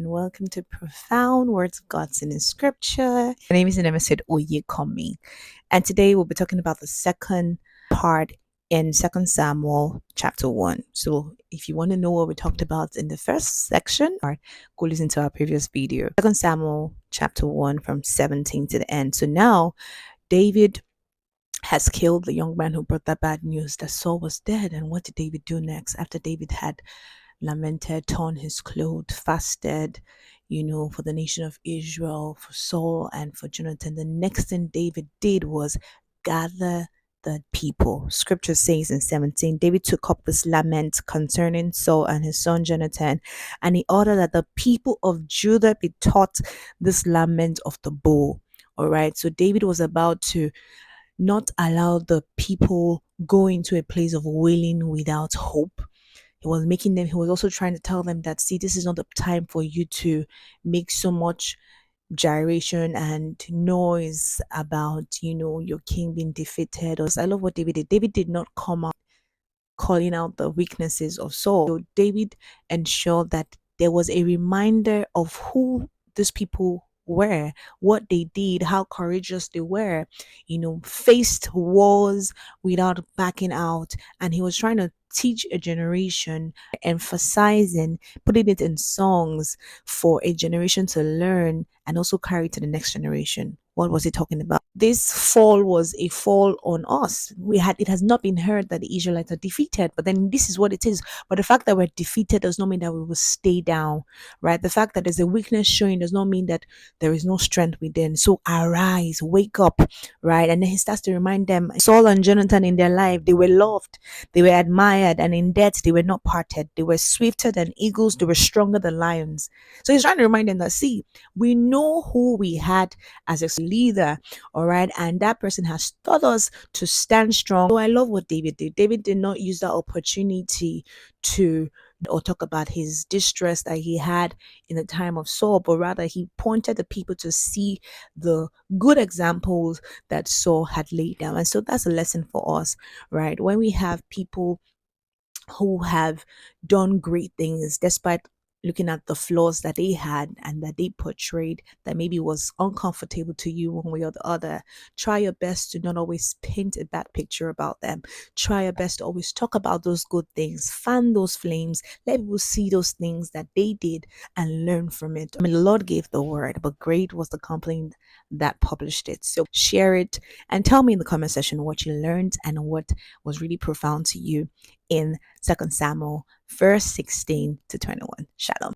welcome to Profound Words of God in Scripture. My name is Nemesid Oyekomi, and today we'll be talking about the second part in 2 Samuel chapter 1. So if you want to know what we talked about in the first section, go listen to our previous video. 2 Samuel chapter 1 from 17 to the end. So now David has killed the young man who brought that bad news that Saul was dead. And what did David do next after David had lamented, torn his clothes, fasted, for the nation of Israel, for Saul and for Jonathan? The next thing David did was gather the people. Scripture says in 17, David took up this lament concerning Saul and his son Jonathan, and he ordered that the people of Judah be taught this lament of the bow. All right, so David was about to not allow the people go into a place of wailing without hope. He was also trying to tell them that, see, this is not the time for you to make so much gyration and noise about, your king being defeated. I love what David did. David did not come out calling out the weaknesses of Saul. So David ensured that there was a reminder of who these people were, what they did, how courageous they were, faced wars without backing out. And he was trying to teach a generation, emphasizing, putting it in songs for a generation to learn and also carry to the next generation. What was he talking about? This fall was a fall on us. It has not been heard that the Israelites are defeated, but then this is what it is. But the fact that we're defeated does not mean that we will stay down, right? The fact that there's a weakness showing does not mean that there is no strength within. So arise, wake up, right? And then he starts to remind them, Saul and Jonathan in their life, they were loved, they were admired, and in death they were not parted. They were swifter than eagles, they were stronger than lions. So he's trying to remind them that, see, we know who we had as a leader, all right, and that person has taught us to stand strong. So I love what David did. David did not use that opportunity to or talk about his distress that he had in the time of Saul, but rather he pointed the people to see the good examples that Saul had laid down. And so that's a lesson for us, right? When we have people who have done great things despite looking at the flaws that they had and that they portrayed that maybe was uncomfortable to you one way or the other, try your best to not always paint a bad picture about them. Try your best to always talk about those good things, fan those flames, let people see those things that they did and learn from it. I mean, the Lord gave the word, but great was the company that published it. So share it and tell me in the comment section what you learned and what was really profound to you in 2 Samuel verse 16 to 21. Shalom.